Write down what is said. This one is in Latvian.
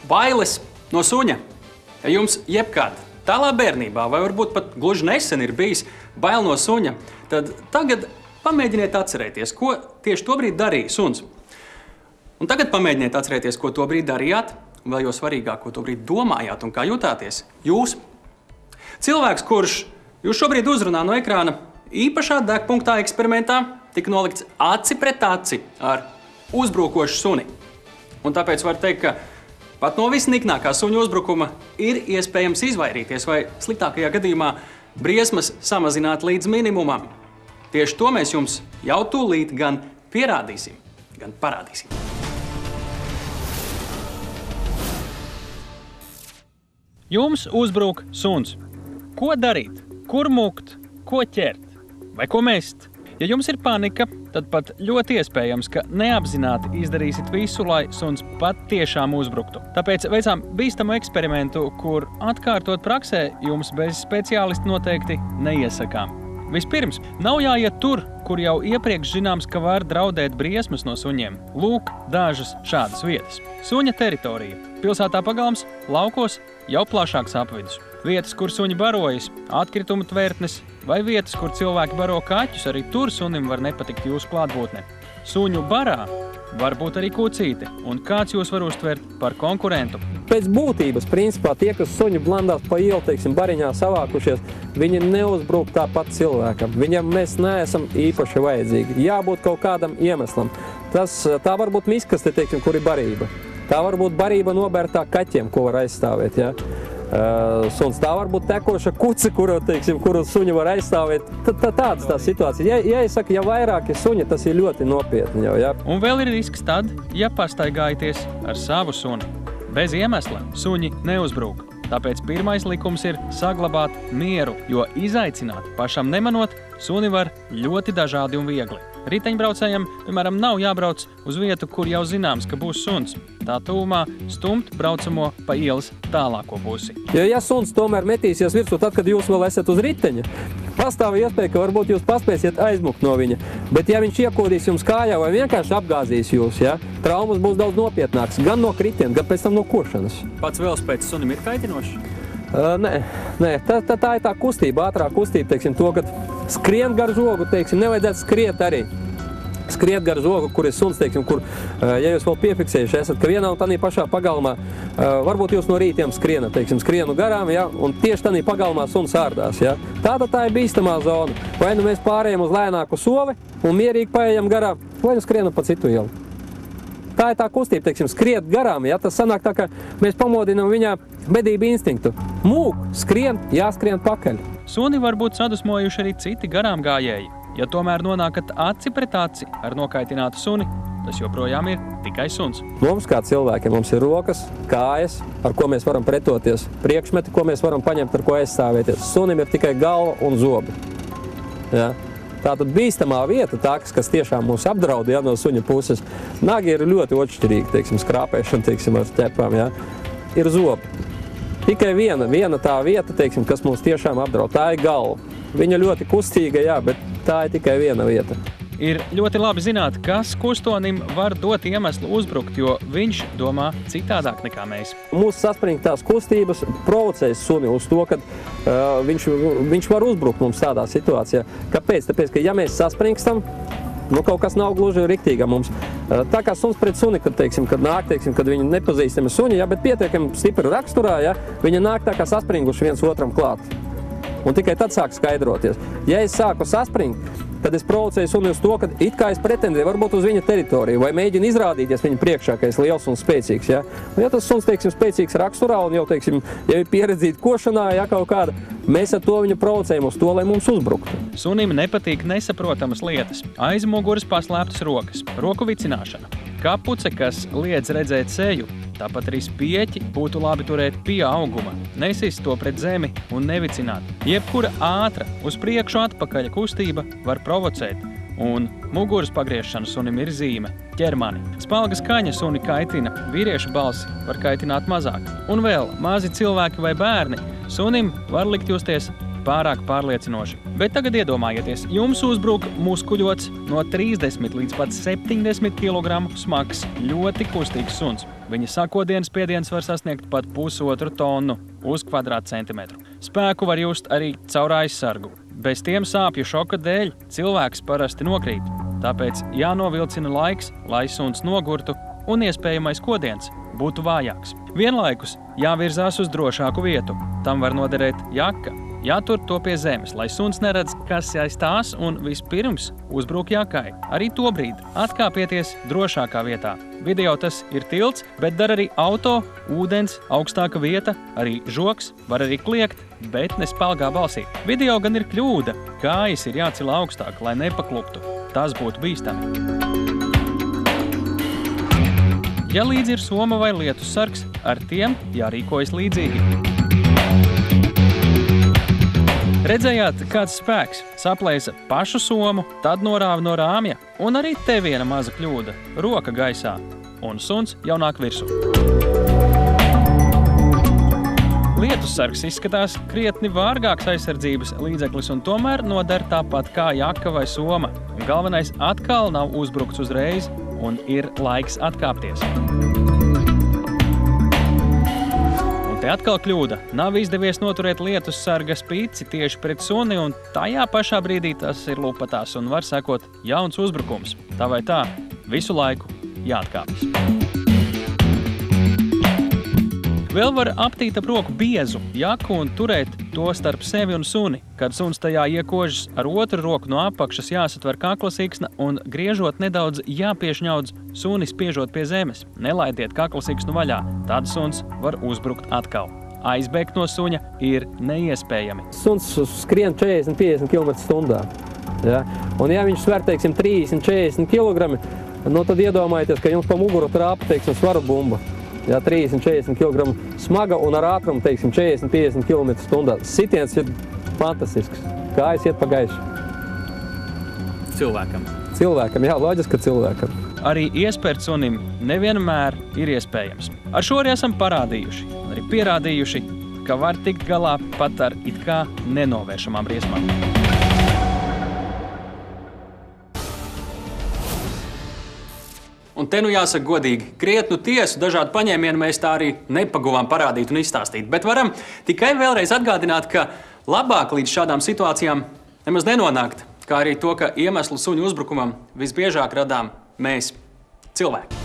Bailes no suņa. Ja jums jebkad tālā bērnībā, vai varbūt pat gluži nesen ir bijis bail no suņa, tad tagad pamēģiniet atcerēties, ko tieši tobrīd darīja suns. Un tagad pamēģiniet atcerēties, ko tobrīd darījāt, un vēl jau svarīgāk, ko tobrīd domājāt un kā jutāties jūs. Cilvēks, kurš jūs šobrīd uzrunā no ekrāna, īpašā degpunktā eksperimentā tika nolikts aci pret aci ar uzbrukošu suni. Un tāpēc var teikt, ka pat no visniknākā suņu uzbrukuma ir iespējams izvairīties vai sliktākajā gadījumā briesmas samazināt līdz minimumam. Tieši to mēs jums jau tūlīt gan pierādīsim, gan parādīsim. Jums uzbruk suns. Ko darīt? Kur mukt? Ko ķert? Vai ko mest? Ja jums ir panika, tad pat ļoti iespējams, ka neapzināti izdarīsiet visu, lai suns patiešām uzbruktu. Tāpēc veicām bīstamu eksperimentu, kur atkārtot praksē jums bez speciālista noteikti neiesakām. Vispirms, nav jāiet tur, kur jau iepriekš zināms, ka var draudēt briesmas no suņiem. Lūk, dažas šādas vietas. Suņa teritorija. Pilsētā pagalms, laukos, jau plašāks apvidus. Vietas, kur suņi barojas, atkritumu tvertnes vai vietas, kur cilvēki baro kaķus, arī tur sunim var nepatikt jūsu klātbūtne. Suņu barā var būt arī kucīte, un kāds jūs var uztvert par konkurentu. Pēc būtības, principā, tie, kas suņi blandās pa ielu, teiksim, bariņā savākušies, viņi neuzbruk tāpat cilvēkam. Viņam mēs neesam īpaši vajadzīgi. Jābūt kaut kādam iemeslam. Tā var būt miskaste, teiksim, kur ir barība. Tā var būt barība nobērtā kaķiem, ko var aizstāvēt, ja? Suns. Tā var būt tekoša kuce, kuru suņi var aizstāvēt. Tādas tā situācija. Ja es saku, ja vairāki suņi, tas ir ļoti nopietni jau, ja? Un vēl ir risks tad, ja pastaigājaties ar savu suni. Bez iemesla suņi neuzbrūk. Tāpēc pirmais likums ir saglabāt mieru, jo izaicināt pašam nemanot, suni var ļoti dažādi un viegli. Riteņbraucējam, piemēram, nav jābrauc uz vietu, kur jau zināms, ka būs suns. Tā tuvumā stumt braucamo pa ielas tālāko pusi. Ja suns tomēr metīsies virsū tad, kad jūs vēl esat uz riteņa, pastāv iespēja, ka varbūt jūs paspēsiet aizmukt no viņa. Bet ja viņš iekodīs jums kājā vai vienkārši apgāzīs jūs, ja, traumas būs daudz nopietnākas, gan no kritiena, gan pēc tam no košanas. Pats velospēds sunim ir kaitinošs? Nē, tā ir tā kustība, ātrā kustība, teiksim, to, kad skrien gar žogu, teiksim, nevajadzētu skriet arī. Skriet gar žogu, kur ir suns, teiksim, kur, ja jūs vēl piefiksējuši esat, ka vienā un tādā pašā pagalmā, varbūt jūs no rītiem skrienat, teiksim, skrienu garām, ja, un tieši tādā pagalmā suns ārdās, ja. Tāda tā ir bīstamā zona. Vai nu mēs pārējam uz lēnāku soli un mierīgi paejam garām, vai nu skrienam pa citu ielu. Tā ir tā kustība, teiksim, skriet garām, ja, tas sanāk tā, ka mēs pamodinam viņā medību instinktu. Mūk, skrien, jāskrien pakaļ. Suni var būt sadusmojuši arī citi garām gājēji. Ja tomēr nonākat aci pret aci ar nokaitinātu suni, tas joprojām ir tikai suns. Mums kā cilvēkiem mums ir rokas, kājas, ar ko mēs varam pretoties, priekšmeti, ko mēs varam paņemt, ar ko aizstāvēties. Sunim ir tikai galva un zobi. Ja? Tātad bīstamā vieta, tā, kas tiešām mūs apdraud, ja, no suņa puses, nagi ir ļoti atšķirīgi, teiksim, skrāpēšana, teiksim, ar ķepām, ja, ir zobi. Tikai viena tā vieta, teiksim, kas mūs tiešām apdraud, tā ir galva. Viņa ļoti kustīga, jā, bet tā ir tikai viena vieta. Ir ļoti labi zināt, kas kustonim var dot iemeslu uzbrukt, jo viņš domā citādāk nekā mēs. Mūsu saspringtās kustības provocēs suni uz to, ka viņš var uzbrukt mums tādā situācijā. Kāpēc? Tāpēc, ka ja mēs saspringstam, kaut kas nav gluži riktīga mums. Tā kā suns pret suni, kad nāk, kad viņi nepazīstami suņi, ja, bet pietiekami stipri raksturā, ja, viņi nāk tā kā saspringuši viens otram klāt. Un tikai tad sāk skaidroties. Ja es sāku saspringt, tad es provocēju suni uz to, ka it kā es pretendēju varbūt uz viņa teritoriju vai mēģinu izrādīties viņa priekšā, ka es liels un spēcīgs. Ja, un ja tas suns, teiksim, spēcīgs raksturā un jau, teiksim, ja ir pieredzīta košanā, ja kaut kāda, mēs ar to viņu provocējam uz to, lai mums uzbruktu. Sunim nepatīk nesaprotamas lietas. Aiz muguras paslēptas rokas, roku vicināšana, kapuce, kas liedz redzēt seju. Tāpat arī spieķi būtu labi turēt pie auguma, nesist to pret zemi un nevicināt. Jebkura ātra, uz priekšu atpakaļ kustība var provocēt, un muguras pagriešana sunim ir zīme – ķermani. Spalga skaņa suni kaitina, vīrieša balsi var kaitināt mazāk. Un vēl, mazi cilvēki vai bērni sunim var likt justies pārāk pārliecinoši. Bet tagad iedomājieties, jums uzbruk muskuļots no 30 līdz pat 70 kg smags, ļoti kustīgs suns. Viņa sakodienas spiediens var sasniegt pat 1,5 tonu uz kvadrātcentimetru. Spēku var just arī caur aizsargu. Bez tiem sāpju šoka dēļ cilvēks parasti nokrīt. Tāpēc jānovilcina laiks, lai suns nogurtu un iespējamais kodiens būtu vājāks. Vienlaikus jāvirzās uz drošāku vietu. Tam var noderēt jaka. Jātur to pie zemes, lai suns neredz, kas aiz tās un vispirms uzbruk jakai. Arī to brīdi atkāpieties drošākā vietā. Video tas ir tilts, bet dar arī auto, ūdens, augstāka vieta, arī žoks, var arī kliegt, bet nespalgā balsī. Video gan ir kļūda, kājas ir jāceļ augstāk, lai nepakluptu. Tas būtu bīstami. Ja līdzi ir soma vai lietus sargs, ar tiem jārīkojas līdzīgi. Redzējāt, kāds spēks saplēsa pašu somu, tad norāva no rāmja, un arī te viena maza kļūda – roka gaisā, un suns jau nāk virsū. Lietussargs izskatās krietni vārgāks aizsardzības līdzeklis un tomēr noder tāpat kā jaka vai soma. Galvenais atkal nav uzbrukts uzreiz un ir laiks atkāpties. Un te atkal kļūda. Nav izdevies noturēt lietussarga spīci tieši pret suni un tajā pašā brīdī tas ir lupatās un var sekot jauns uzbrukums. Tā vai tā, visu laiku jāatkāpjas. Vēl var aptīt ap roku biezu jaku un turēt to starp sevi un suni. Kad suns tajā iekožas, ar otru roku no apakšas jāsatver kakla siksna un griežot nedaudz jāpiešņaudz suni spiežot pie zemes. Nelaidiet kakla siksnu vaļā, tad suns var uzbrukt atkal. Aizbēgt no suņa ir neiespējami. Suns skrien 40-50 km/h. Ja? Un ja viņš sver, teiksim, 30-40 kg, tad iedomājieties, ka jums pa muguru trāpa, teiksim, svaru bumba. Ja, 30-40 kg smaga un ar ātrumu, teiksim, 40-50 km/h. Sitiens ir fantastisks. Kājas iet pa gaišu. Cilvēkam. Cilvēkam, jā, loģiski, ka cilvēkam. Arī iespērt sunim nevienmēr ir iespējams. Ar šo arī esam parādījuši, arī pierādījuši, ka var tikt galā pat ar it kā nenovēršamām briesmām. Un te nu jāsaka godīgi, krietnu tiesu dažādu paņēmienu mēs tā arī nepaguvām parādīt un izstāstīt. Bet varam tikai vēlreiz atgādināt, ka labāk līdz šādām situācijām nemaz nenonākt, kā arī to, ka iemeslu suņu uzbrukumam visbiežāk radām mēs, cilvēki.